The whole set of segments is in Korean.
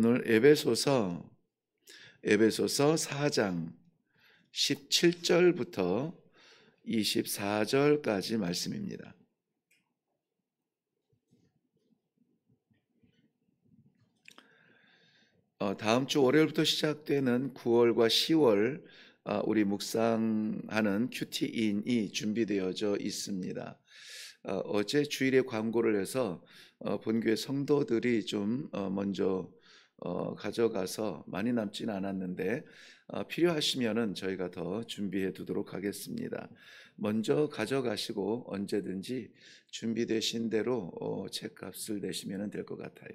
오늘 에베소서 4장 17절부터 24절까지 말씀입니다. 다음 주 월요일부터 시작되는 9월과 10월 우리 묵상하는 큐티인이 준비되어져 있습니다. 어제 주일에 광고를 해서 본교회 성도들이 좀 먼저 가져가서 많이 남지는 않았는데 필요하시면은 저희가 더 준비해 두도록 하겠습니다. 먼저 가져가시고 언제든지 준비되신 대로 책값을 내시면 될 것 같아요.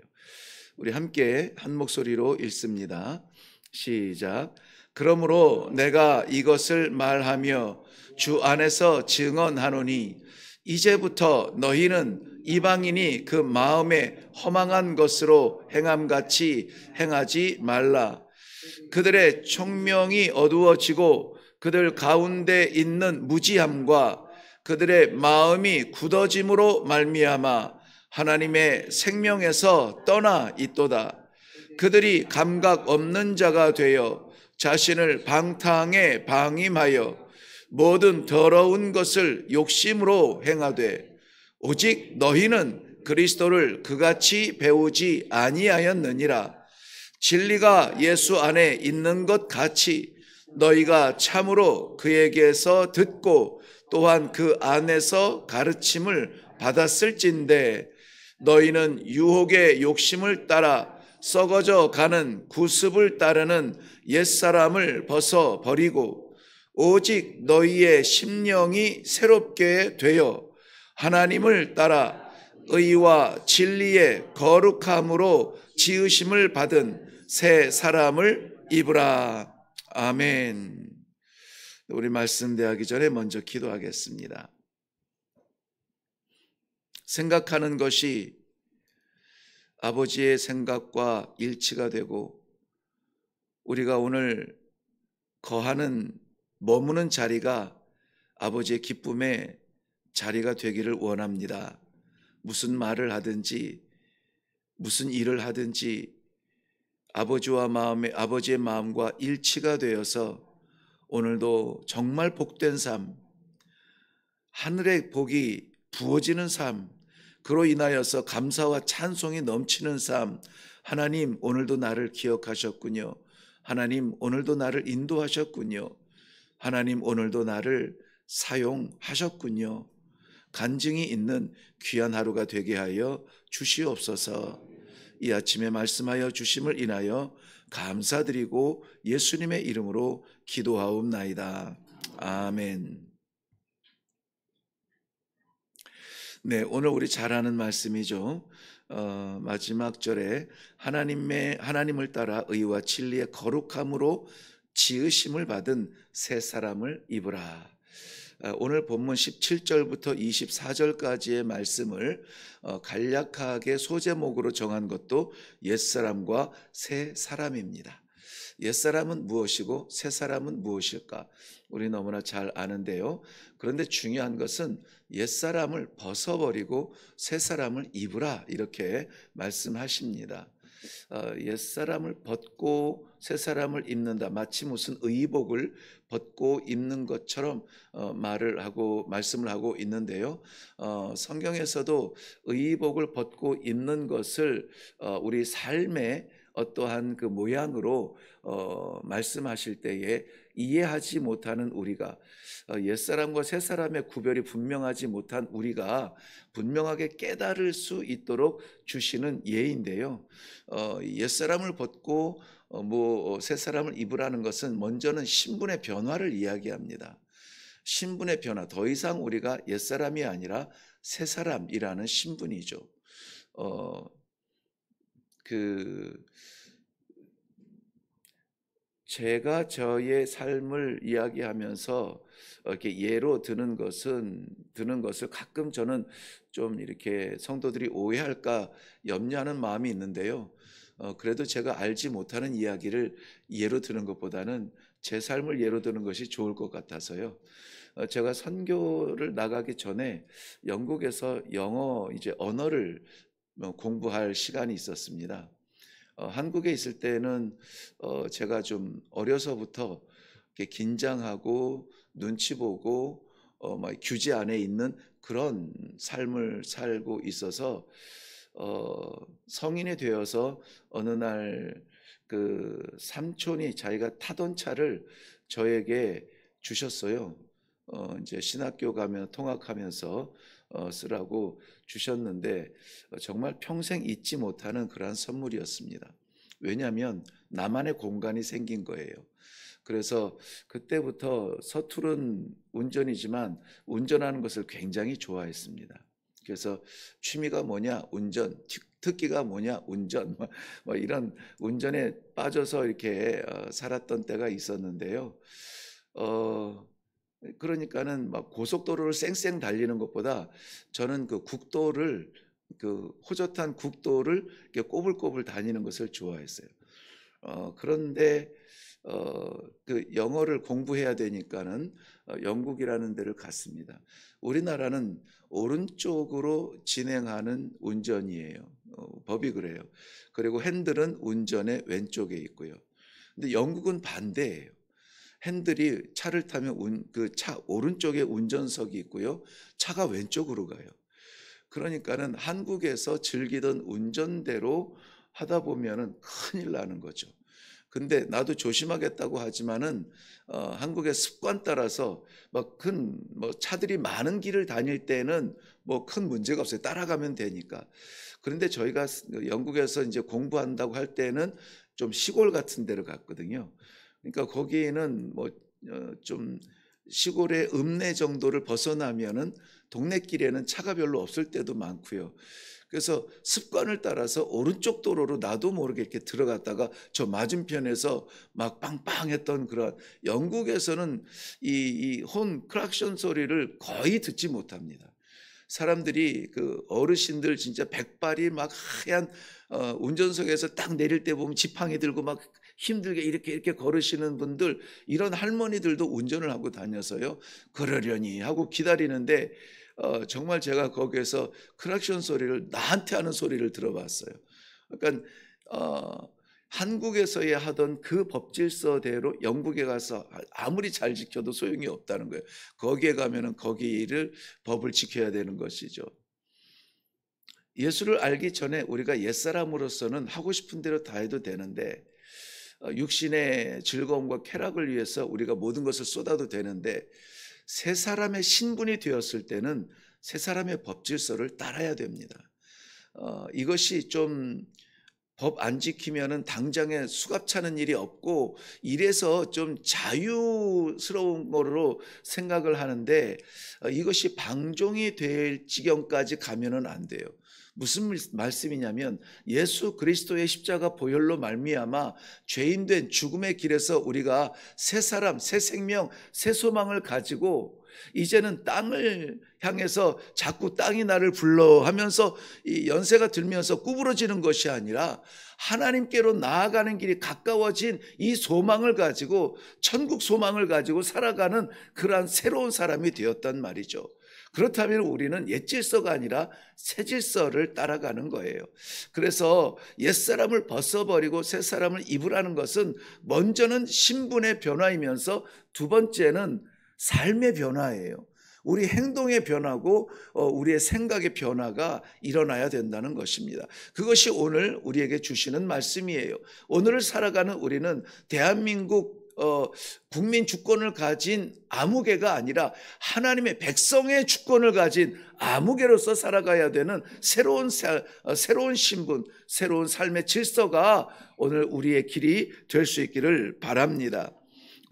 우리 함께 한 목소리로 읽습니다. 시작. 그러므로 내가 이것을 말하며 주 안에서 증언하노니 이제부터 너희는 이방인이 그 마음에 허망한 것으로 행함같이 행하지 말라. 그들의 총명이 어두워지고 그들 가운데 있는 무지함과 그들의 마음이 굳어짐으로 말미암아 하나님의 생명에서 떠나 있도다. 그들이 감각 없는 자가 되어 자신을 방탕에 방임하여 모든 더러운 것을 욕심으로 행하되 오직 너희는 그리스도를 그같이 배우지 아니하였느니라. 진리가 예수 안에 있는 것 같이 너희가 참으로 그에게서 듣고 또한 그 안에서 가르침을 받았을진데 너희는 유혹의 욕심을 따라 썩어져 가는 구습을 따르는 옛사람을 벗어 버리고 오직 너희의 심령이 새롭게 되어 하나님을 따라 의와 진리의 거룩함으로 지으심을 받은 새 사람을 입으라. 아멘. 우리 말씀 대하기 전에 먼저 기도하겠습니다. 생각하는 것이 아버지의 생각과 일치가 되고 우리가 오늘 거하는 머무는 자리가 아버지의 기쁨의 자리가 되기를 원합니다. 무슨 말을 하든지 무슨 일을 하든지 아버지의 마음과 일치가 되어서 오늘도 정말 복된 삶, 하늘의 복이 부어지는 삶, 그로 인하여서 감사와 찬송이 넘치는 삶. 하나님 오늘도 나를 기억하셨군요. 하나님 오늘도 나를 인도하셨군요. 하나님 오늘도 나를 사용하셨군요. 간증이 있는 귀한 하루가 되게 하여 주시옵소서. 이 아침에 말씀하여 주심을 인하여 감사드리고 예수님의 이름으로 기도하옵나이다. 아멘. 네, 오늘 우리 잘 아는 말씀이죠. 마지막 절에 하나님을 따라 의와 진리의 거룩함으로 지으심을 받은 새 사람을 입으라. 오늘 본문 17절부터 24절까지의 말씀을 간략하게 소제목으로 정한 것도 옛사람과 새 사람입니다. 옛사람은 무엇이고 새 사람은 무엇일까? 우리 너무나 잘 아는데요. 그런데 중요한 것은 옛사람을 벗어버리고 새 사람을 입으라 이렇게 말씀하십니다. 옛사람을 벗고 새 사람을 입는다. 마치 무슨 의복을 벗고 입는 것처럼 말씀을 하고 있는데요. 성경에서도 의복을 벗고 입는 것을 우리 삶의 어떠한 그 모양으로 말씀하실 때에 이해하지 못하는 우리가 옛사람과 새사람의 구별이 분명하지 못한 우리가 분명하게 깨달을 수 있도록 주시는 예인데요. 옛사람을 벗고 새사람을 입으라는 것은 먼저는 신분의 변화를 이야기합니다. 신분의 변화, 더 이상 우리가 옛사람이 아니라 새사람이라는 신분이죠. 제가 저의 삶을 이야기하면서 이렇게 예로 드는 것을 가끔 저는 좀 이렇게 성도들이 오해할까 염려하는 마음이 있는데요. 그래도 제가 알지 못하는 이야기를 예로 드는 것보다는 제 삶을 예로 드는 것이 좋을 것 같아서요. 제가 선교를 나가기 전에 영국에서 영어 언어를 공부할 시간이 있었습니다. 한국에 있을 때는 제가 좀 어려서부터 이렇게 긴장하고 눈치 보고 막 규제 안에 있는 그런 삶을 살고 있어서 성인이 되어서 어느 날 그 삼촌이 자기가 타던 차를 저에게 주셨어요. 이제 신학교 가면 통학하면서 쓰라고 주셨는데 정말 평생 잊지 못하는 그러한 선물이었습니다. 왜냐하면 나만의 공간이 생긴 거예요. 그래서 그때부터 서투른 운전이지만 운전하는 것을 굉장히 좋아했습니다. 그래서 취미가 뭐냐? 운전. 특기가 뭐냐? 운전. 뭐 이런 운전에 빠져서 이렇게 살았던 때가 있었는데요. 어, 그러니까는 막 고속도로를 쌩쌩 달리는 것보다 저는 그 국도를, 그 호젓한 국도를 이렇게 꼬불꼬불 다니는 것을 좋아했어요. 그런데 그 영어를 공부해야 되니까는 영국이라는 데를 갔습니다. 우리나라는 오른쪽으로 진행하는 운전이에요. 법이 그래요. 그리고 핸들은 운전의 왼쪽에 있고요. 근데 영국은 반대예요. 핸들이, 차를 타면 그 차 오른쪽에 운전석이 있고요. 차가 왼쪽으로 가요. 그러니까는 한국에서 즐기던 운전대로 하다 보면은 큰일 나는 거죠. 근데 나도 조심하겠다고 하지만은 한국의 습관 따라서 막 뭐 차들이 많은 길을 다닐 때는 뭐 큰 문제가 없어요. 따라가면 되니까. 그런데 저희가 영국에서 이제 공부한다고 할 때는 좀 시골 같은 데를 갔거든요. 그러니까 거기에는 뭐 좀 시골의 읍내 정도를 벗어나면은 동네 길에는 차가 별로 없을 때도 많고요. 그래서 습관을 따라서 오른쪽 도로로 나도 모르게 이렇게 들어갔다가 저 맞은편에서 막 빵빵했던 그런, 영국에서는 이 혼 크락션 소리를 거의 듣지 못합니다. 사람들이 그 어르신들 진짜 백발이 막 하얀 운전석에서 딱 내릴 때 보면 지팡이 들고 막 힘들게 이렇게 걸으시는 분들, 이런 할머니들도 운전을 하고 다녀서요. 그러려니 하고 기다리는데 정말 제가 거기에서 크락션 소리를, 나한테 하는 소리를 들어봤어요. 그러니까 한국에서야 하던 그 법질서대로 영국에 가서 아무리 잘 지켜도 소용이 없다는 거예요. 거기에 가면은 거기를 법을 지켜야 되는 것이죠. 예수를 알기 전에 우리가 옛사람으로서는 하고 싶은 대로 다 해도 되는데, 육신의 즐거움과 쾌락을 위해서 우리가 모든 것을 쏟아도 되는데, 새 사람의 신분이 되었을 때는 새 사람의 법질서를 따라야 됩니다. 이것이 좀 법 안 지키면은 당장에 수갑 차는 일이 없고 이래서 좀 자유스러운 거로 생각을 하는데, 이것이 방종이 될 지경까지 가면은 안 돼요. 무슨 말씀이냐면 예수 그리스도의 십자가 보혈로 말미암아 죄인된 죽음의 길에서 우리가 새 사람, 새 생명, 새 소망을 가지고 이제는 땅을 향해서 자꾸 땅이 나를 불러 하면서 이 연세가 들면서 구부러지는 것이 아니라 하나님께로 나아가는 길이 가까워진 이 소망을 가지고, 천국 소망을 가지고 살아가는 그러한 새로운 사람이 되었단 말이죠. 그렇다면 우리는 옛 질서가 아니라 새 질서를 따라가는 거예요. 그래서 옛사람을 벗어버리고 새 사람을 입으라는 것은 먼저는 신분의 변화이면서 두 번째는 삶의 변화예요. 우리 행동의 변화고 우리의 생각의 변화가 일어나야 된다는 것입니다. 그것이 오늘 우리에게 주시는 말씀이에요. 오늘을 살아가는 우리는 대한민국 국민 주권을 가진 아무개가 아니라 하나님의 백성의 주권을 가진 아무개로서 살아가야 되는 새로운 신분, 새로운 삶의 질서가 오늘 우리의 길이 될 수 있기를 바랍니다.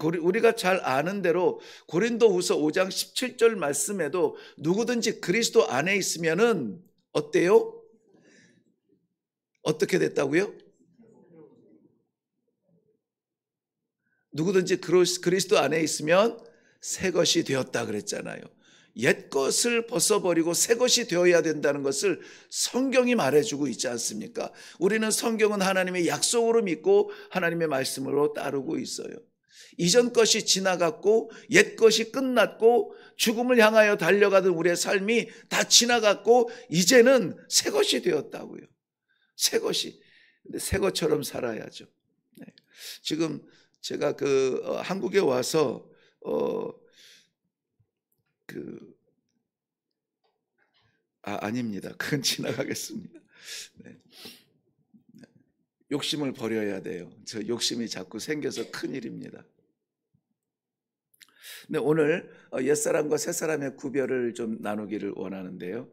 우리가 잘 아는 대로 고린도후서 5장 17절 말씀에도 누구든지 그리스도 안에 있으면은 어때요? 어떻게 됐다고요? 누구든지 그리스도 안에 있으면 새 것이 되었다 그랬잖아요. 옛 것을 벗어버리고 새 것이 되어야 된다는 것을 성경이 말해주고 있지 않습니까? 우리는 성경은 하나님의 약속으로 믿고 하나님의 말씀으로 따르고 있어요. 이전 것이 지나갔고 옛 것이 끝났고 죽음을 향하여 달려가던 우리의 삶이 다 지나갔고 이제는 새 것이 되었다고요. 새 것이. 근데 새 것처럼 살아야죠. 네. 지금 제가 한국에 와서 그 아닙니다. 그건 지나가겠습니다. 네. 욕심을 버려야 돼요. 저 욕심이 자꾸 생겨서 큰일입니다. 근데 오늘 옛사람과 새사람의 구별을 좀 나누기를 원하는데요.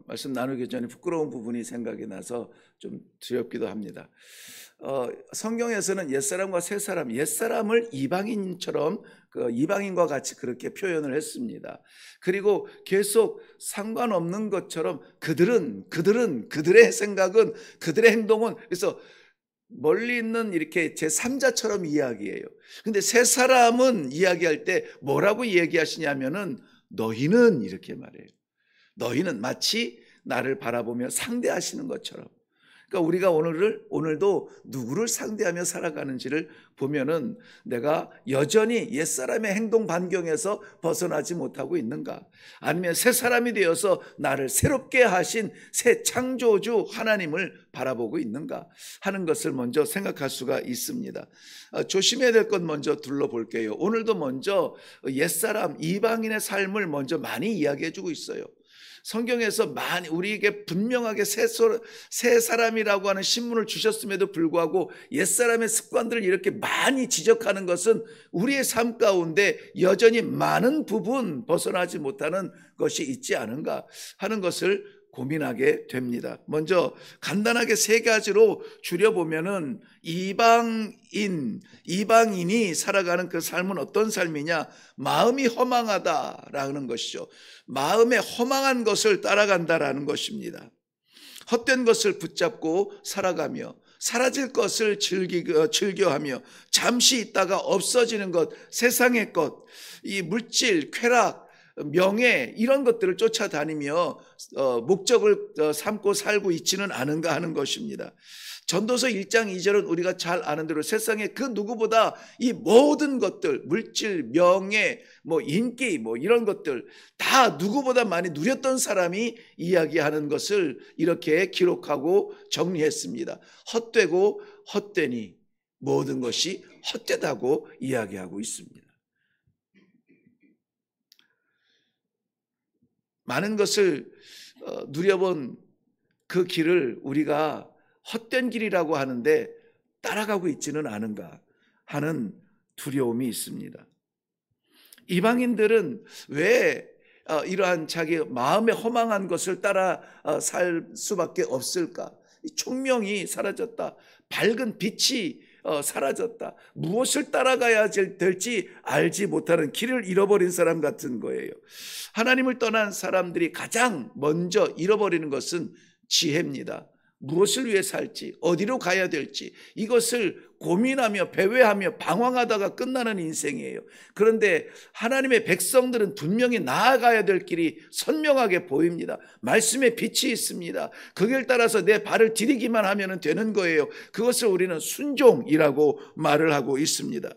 말씀 나누기 전에 부끄러운 부분이 생각이 나서 좀 두렵기도 합니다. 성경에서는 옛사람과 새사람, 옛사람을 이방인처럼 이방인과 같이 그렇게 표현을 했습니다. 그리고 계속 상관없는 것처럼 그들의 생각은, 그들의 행동은, 그래서 멀리 있는 이렇게 제3자처럼 이야기해요. 근데 새 사람은 이야기할 때 뭐라고 얘기하시냐면은 너희는 이렇게 말해요. 너희는 마치 나를 바라보며 상대하시는 것처럼. 그러니까 우리가 오늘도 누구를 상대하며 살아가는지를 보면은 내가 여전히 옛사람의 행동 반경에서 벗어나지 못하고 있는가? 아니면 새 사람이 되어서 나를 새롭게 하신 새 창조주 하나님을 바라보고 있는가 하는 것을 먼저 생각할 수가 있습니다. 조심해야 될 것 먼저 둘러볼게요. 오늘도 먼저 옛사람 이방인의 삶을 먼저 많이 이야기해 주고 있어요. 성경에서 많이 우리에게 분명하게 새 사람이라고 하는 신문을 주셨음에도 불구하고 옛사람의 습관들을 이렇게 많이 지적하는 것은 우리의 삶 가운데 여전히 많은 부분 벗어나지 못하는 것이 있지 않은가 하는 것을 고민하게 됩니다. 먼저 간단하게 세 가지로 줄여보면은 이방인이 살아가는 그 삶은 어떤 삶이냐? 마음이 허망하다라는 것이죠. 마음에 허망한 것을 따라간다라는 것입니다. 헛된 것을 붙잡고 살아가며 사라질 것을 즐겨하며 잠시 있다가 없어지는 것, 세상의 것, 이 물질, 쾌락, 명예 이런 것들을 쫓아다니며 목적을 삼고 살고 있지는 않은가 하는 것입니다. 전도서 1장 2절은 우리가 잘 아는 대로 세상에 그 누구보다 이 모든 것들, 물질, 명예, 인기 이런 것들 다 누구보다 많이 누렸던 사람이 이야기하는 것을 이렇게 기록하고 정리했습니다. 헛되고 헛되니 모든 것이 헛되다고 이야기하고 있습니다. 많은 것을 누려본 그 길을 우리가 헛된 길이라고 하는데 따라가고 있지는 않은가 하는 두려움이 있습니다. 이방인들은 왜 이러한 자기 마음에 허망한 것을 따라 살 수밖에 없을까? 총명이 사라졌다. 밝은 빛이 사라졌다. 무엇을 따라가야 될지 알지 못하는 길을 잃어버린 사람 같은 거예요. 하나님을 떠난 사람들이 가장 먼저 잃어버리는 것은 지혜입니다. 무엇을 위해 살지, 어디로 가야 될지 이것을 고민하며 배회하며 방황하다가 끝나는 인생이에요. 그런데 하나님의 백성들은 분명히 나아가야 될 길이 선명하게 보입니다. 말씀에 빛이 있습니다. 그 길 따라서 내 발을 디디기만 하면 되는 거예요. 그것을 우리는 순종이라고 말을 하고 있습니다.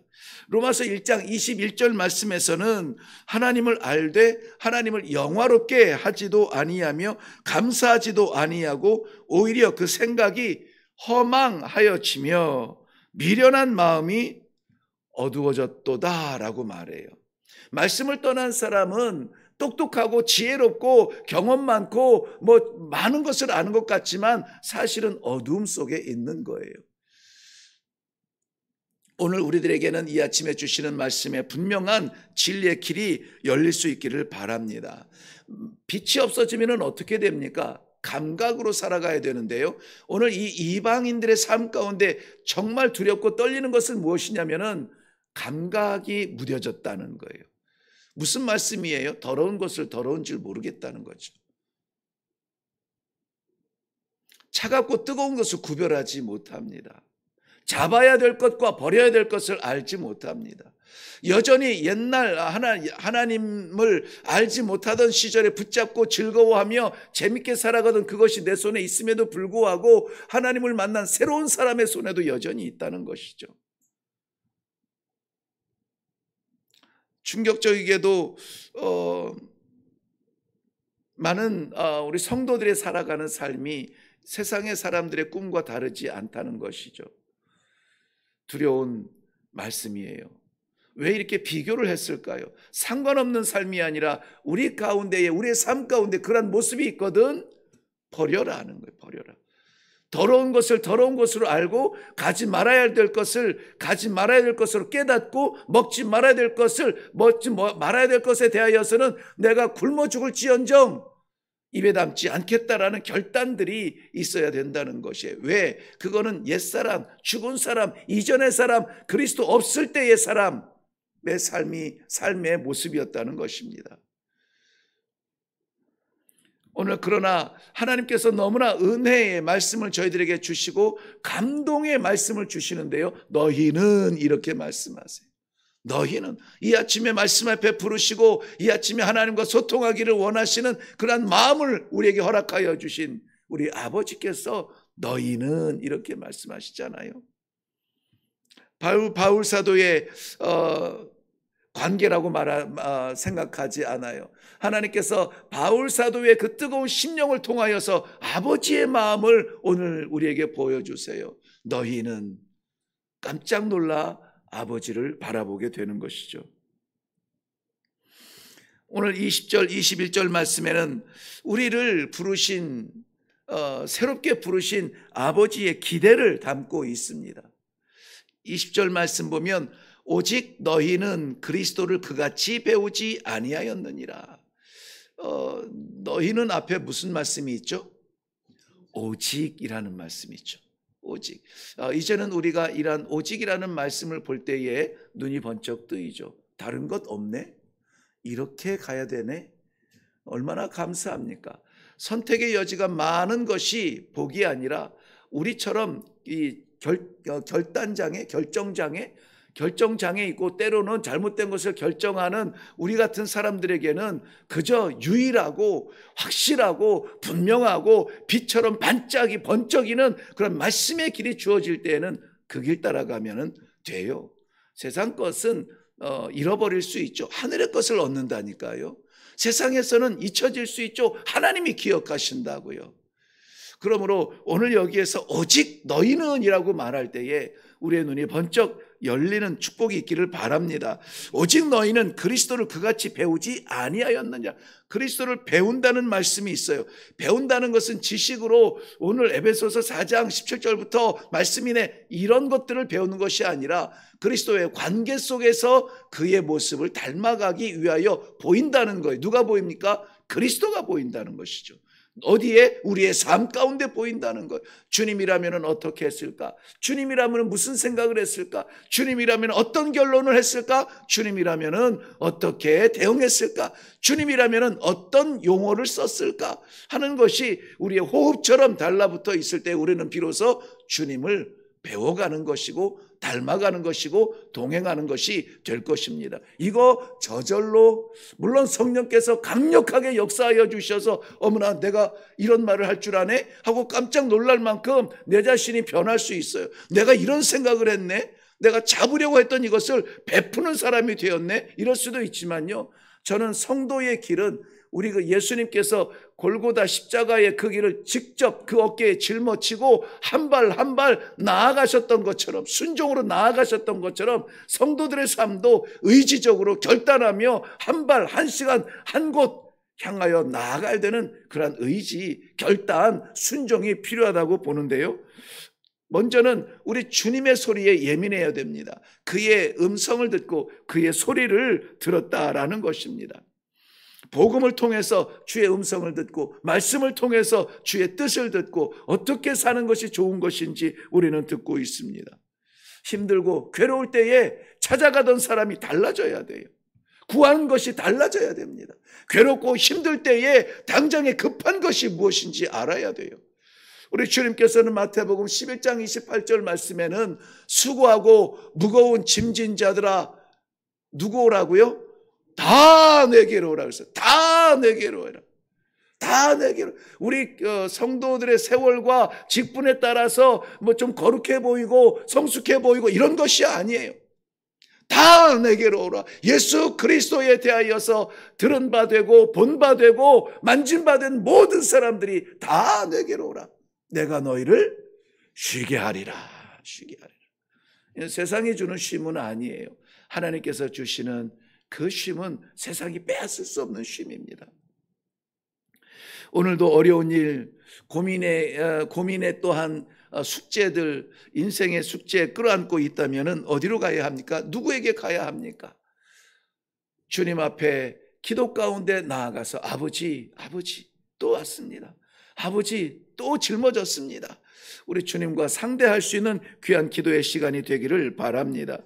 로마서 1장 21절 말씀에서는 하나님을 알되 하나님을 영화롭게 하지도 아니하며 감사하지도 아니하고 오히려 그 생각이 허망하여지며 미련한 마음이 어두워졌도다라고 말해요. 말씀을 떠난 사람은 똑똑하고 지혜롭고 경험 많고 많은 것을 아는 것 같지만 사실은 어두움 속에 있는 거예요. 오늘 우리들에게는 이 아침에 주시는 말씀에 분명한 진리의 길이 열릴 수 있기를 바랍니다. 빛이 없어지면 어떻게 됩니까? 감각으로 살아가야 되는데요. 오늘 이 이방인들의 삶 가운데 정말 두렵고 떨리는 것은 무엇이냐면은 감각이 무뎌졌다는 거예요. 무슨 말씀이에요? 더러운 것을 더러운 줄 모르겠다는 거죠. 차갑고 뜨거운 것을 구별하지 못합니다. 잡아야 될 것과 버려야 될 것을 알지 못합니다. 여전히 옛날 하나님을 알지 못하던 시절에 붙잡고 즐거워하며 재밌게 살아가던 그것이 내 손에 있음에도 불구하고 하나님을 만난 새로운 사람의 손에도 여전히 있다는 것이죠. 충격적이게도 많은 우리 성도들이 살아가는 삶이 세상의 사람들의 꿈과 다르지 않다는 것이죠. 두려운 말씀이에요. 왜 이렇게 비교를 했을까요? 상관없는 삶이 아니라 우리 가운데에, 우리의 삶 가운데 그런 모습이 있거든. 버려라 하는 거예요. 버려라. 더러운 것을 더러운 것으로 알고 가지 말아야 될 것을 가지 말아야 될 것으로 깨닫고 먹지 말아야 될 것을 먹지 말아야 될 것에 대하여서는 내가 굶어 죽을지언정 입에 담지 않겠다라는 결단들이 있어야 된다는 것이에요. 왜? 그거는 옛사람, 죽은 사람, 이전의 사람, 그리스도 없을 때의 사람의 삶의 모습이었다는 것입니다. 오늘 그러나 하나님께서 너무나 은혜의 말씀을 저희들에게 주시고 감동의 말씀을 주시는데요. 너희는 이렇게 말씀하세요. 너희는 이 아침에 말씀 앞에 부르시고 이 아침에 하나님과 소통하기를 원하시는 그러한 마음을 우리에게 허락하여 주신 우리 아버지께서 너희는 이렇게 말씀하시잖아요. 바울 사도의 관계라고 생각하지 않아요. 하나님께서 바울 사도의 그 뜨거운 심령을 통하여서 아버지의 마음을 오늘 우리에게 보여주세요. 너희는 깜짝 놀라 아버지를 바라보게 되는 것이죠. 오늘 20절, 21절 말씀에는 우리를 부르신 새롭게 부르신 아버지의 기대를 담고 있습니다. 20절 말씀 보면 오직 너희는 그리스도를 그같이 배우지 아니하였느니라. 너희는 앞에 무슨 말씀이 있죠? 오직이라는 말씀이 있죠. 오직. 이제는 우리가 이러한 오직이라는 말씀을 볼 때에 눈이 번쩍 뜨이죠. 다른 것 없네? 이렇게 가야 되네? 얼마나 감사합니까? 선택의 여지가 많은 것이 복이 아니라 우리처럼 이 결정장애 있고 때로는 잘못된 것을 결정하는 우리 같은 사람들에게는 그저 유일하고 확실하고 분명하고 빛처럼 번쩍이는 그런 말씀의 길이 주어질 때에는 그 길 따라가면 돼요. 세상 것은 잃어버릴 수 있죠. 하늘의 것을 얻는다니까요. 세상에서는 잊혀질 수 있죠. 하나님이 기억하신다고요. 그러므로 오늘 여기에서 오직 너희는 이라고 말할 때에 우리의 눈이 번쩍 열리는 축복이 있기를 바랍니다. 오직 너희는 그리스도를 그같이 배우지 아니하였느냐. 그리스도를 배운다는 말씀이 있어요. 배운다는 것은 지식으로 오늘 에베소서 4장 17절부터 말씀이네 이런 것들을 배우는 것이 아니라 그리스도의 관계 속에서 그의 모습을 닮아가기 위하여 보인다는 거예요. 누가 보입니까? 그리스도가 보인다는 것이죠. 어디에? 우리의 삶 가운데 보인다는 거예요. 주님이라면 어떻게 했을까? 주님이라면 무슨 생각을 했을까? 주님이라면 어떤 결론을 했을까? 주님이라면 어떻게 대응했을까? 주님이라면 어떤 용어를 썼을까? 하는 것이 우리의 호흡처럼 달라붙어 있을 때 우리는 비로소 주님을 배워가는 것이고 닮아가는 것이고 동행하는 것이 될 것입니다. 이거 저절로 물론 성령께서 강력하게 역사하여 주셔서 어머나 내가 이런 말을 할 줄 아네? 하고 깜짝 놀랄 만큼 내 자신이 변할 수 있어요. 내가 이런 생각을 했네? 내가 잡으려고 했던 이것을 베푸는 사람이 되었네? 이럴 수도 있지만요. 저는 성도의 길은 우리 그 예수님께서 골고다 십자가의 그 길을 직접 그 어깨에 짊어지고 한 발 한 발 나아가셨던 것처럼 순종으로 나아가셨던 것처럼 성도들의 삶도 의지적으로 결단하며 한 발 한 시간 한 곳 향하여 나아가야 되는 그러한 의지, 결단, 순종이 필요하다고 보는데요. 먼저는 우리 주님의 소리에 예민해야 됩니다. 그의 음성을 듣고 그의 소리를 들었다라는 것입니다. 복음을 통해서 주의 음성을 듣고 말씀을 통해서 주의 뜻을 듣고 어떻게 사는 것이 좋은 것인지 우리는 듣고 있습니다. 힘들고 괴로울 때에 찾아가던 사람이 달라져야 돼요. 구하는 것이 달라져야 됩니다. 괴롭고 힘들 때에 당장에 급한 것이 무엇인지 알아야 돼요. 우리 주님께서는 마태복음 11장 28절 말씀에는 수고하고 무거운 짐진 자들아 누구 오라고요? 다 내게로 오라 그랬어요. 다 내게로 오라. 다 내게로. 우리 성도들의 세월과 직분에 따라서 뭐 좀 거룩해 보이고 성숙해 보이고 이런 것이 아니에요. 다 내게로 오라. 예수 그리스도에 대하여서 들은 바 되고 본 바 되고 만진 바 된 모든 사람들이 다 내게로 오라. 내가 너희를 쉬게 하리라. 쉬게 하리라. 세상이 주는 쉼은 아니에요. 하나님께서 주시는 그 쉼은 세상이 빼앗을 수 없는 쉼입니다. 오늘도 어려운 일, 고민에 또한 숙제들, 인생의 숙제에 끌어안고 있다면 어디로 가야 합니까? 누구에게 가야 합니까? 주님 앞에 기도 가운데 나아가서 아버지 또 왔습니다. 아버지 또 짊어졌습니다. 우리 주님과 상대할 수 있는 귀한 기도의 시간이 되기를 바랍니다.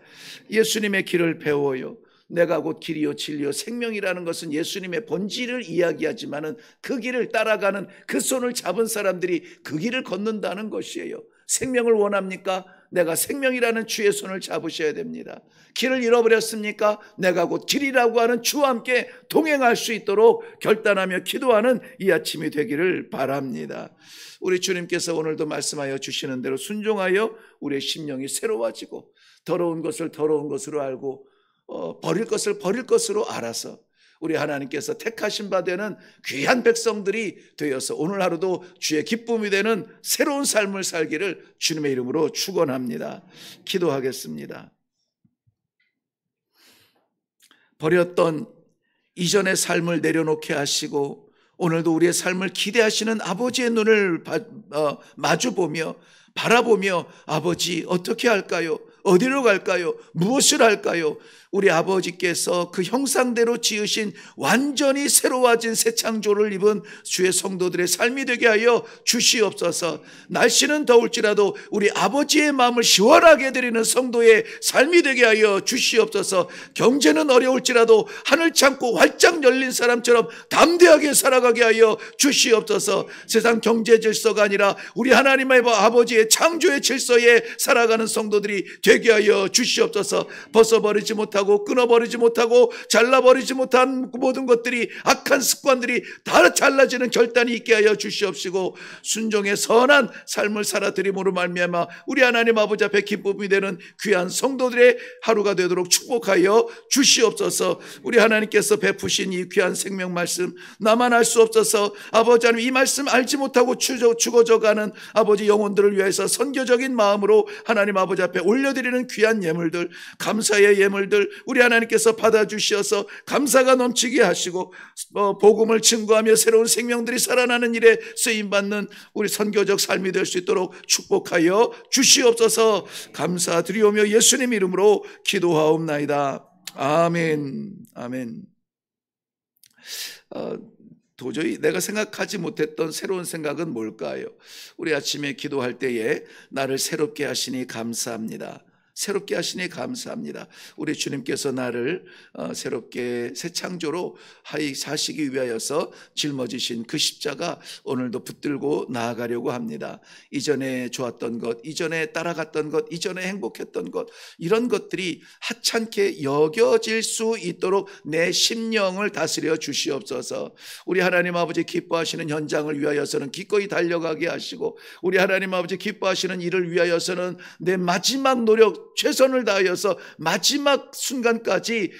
예수님의 길을 배워요. 내가 곧 길이요 진리요 생명이라는 것은 예수님의 본질을 이야기하지만은 그 길을 따라가는 그 손을 잡은 사람들이 그 길을 걷는다는 것이에요. 생명을 원합니까? 내가 생명이라는 주의 손을 잡으셔야 됩니다. 길을 잃어버렸습니까? 내가 곧 길이라고 하는 주와 함께 동행할 수 있도록 결단하며 기도하는 이 아침이 되기를 바랍니다. 우리 주님께서 오늘도 말씀하여 주시는 대로 순종하여 우리의 심령이 새로워지고 더러운 것을 더러운 것으로 알고 버릴 것을 버릴 것으로 알아서 우리 하나님께서 택하신 바 되는 귀한 백성들이 되어서 오늘 하루도 주의 기쁨이 되는 새로운 삶을 살기를 주님의 이름으로 축원합니다. 기도하겠습니다. 버렸던 이전의 삶을 내려놓게 하시고 오늘도 우리의 삶을 기대하시는 아버지의 눈을 마주보며 바라보며 아버지 어떻게 할까요? 어디로 갈까요? 무엇을 할까요? 우리 아버지께서 그 형상대로 지으신 완전히 새로워진 새 창조를 입은 주의 성도들의 삶이 되게 하여 주시옵소서. 날씨는 더울지라도 우리 아버지의 마음을 시원하게 드리는 성도의 삶이 되게 하여 주시옵소서. 경제는 어려울지라도 하늘 창고 활짝 열린 사람처럼 담대하게 살아가게 하여 주시옵소서. 세상 경제 질서가 아니라 우리 하나님의 아버지의 창조의 질서에 살아가는 성도들이 되게 하여 주시옵소서. 벗어버리지 못하고 끊어버리지 못하고 잘라버리지 못한 모든 것들이 악한 습관들이 다 잘라지는 결단이 있게 하여 주시옵시고 순종의 선한 삶을 살아드림으로 말미암아 우리 하나님 아버지 앞에 기쁨이 되는 귀한 성도들의 하루가 되도록 축복하여 주시옵소서. 우리 하나님께서 베푸신 이 귀한 생명 말씀 나만 알 수 없어서 아버지 하나님 이 말씀 알지 못하고 죽어져가는 아버지 영혼들을 위해서 선교적인 마음으로 하나님 아버지 앞에 올려드리는 귀한 예물들 감사의 예물들 우리 하나님께서 받아주셔서 감사가 넘치게 하시고 복음을 증거하며 새로운 생명들이 살아나는 일에 쓰임받는 우리 선교적 삶이 될 수 있도록 축복하여 주시옵소서. 감사드리오며 예수님 이름으로 기도하옵나이다. 아멘. 아멘. 도저히 내가 생각하지 못했던 새로운 생각은 뭘까요? 우리 아침에 기도할 때에 나를 새롭게 하시니 감사합니다. 새롭게 하시니 감사합니다. 우리 주님께서 나를 새롭게 새 창조로 사시기 위하여서 짊어지신 그 십자가 오늘도 붙들고 나아가려고 합니다. 이전에 좋았던 것, 이전에 따라갔던 것, 이전에 행복했던 것 이런 것들이 하찮게 여겨질 수 있도록 내 심령을 다스려 주시옵소서. 우리 하나님 아버지 기뻐하시는 현장을 위하여서는 기꺼이 달려가게 하시고 우리 하나님 아버지 기뻐하시는 일을 위하여서는 내 마지막 노력 최선을 다하여서 마지막 순간까지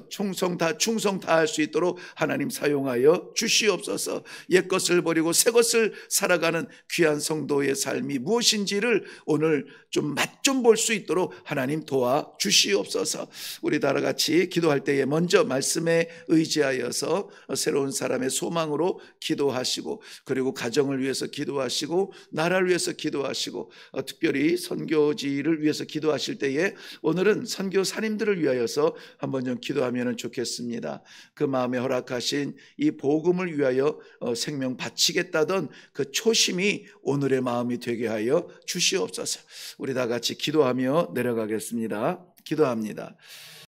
충성 다할 수 있도록 하나님 사용하여 주시옵소서. 옛것을 버리고 새것을 살아가는 귀한 성도의 삶이 무엇인지를 오늘 좀 맛 좀 볼 수 있도록 하나님 도와 주시옵소서. 우리 다 같이 기도할 때에 먼저 말씀에 의지하여서 새로운 사람의 소망으로 기도하시고 그리고 가정을 위해서 기도하시고 나라를 위해서 기도하시고 특별히 선교지를 위해서 기도하실 때에 오늘은 선교사님들을 위하여서 한번 좀 기도하면 좋겠습니다. 그 마음에 허락하신 이 복음을 위하여 생명 바치겠다던 그 초심이 오늘의 마음이 되게 하여 주시옵소서. 우리 다 같이 기도하며 내려가겠습니다. 기도합니다.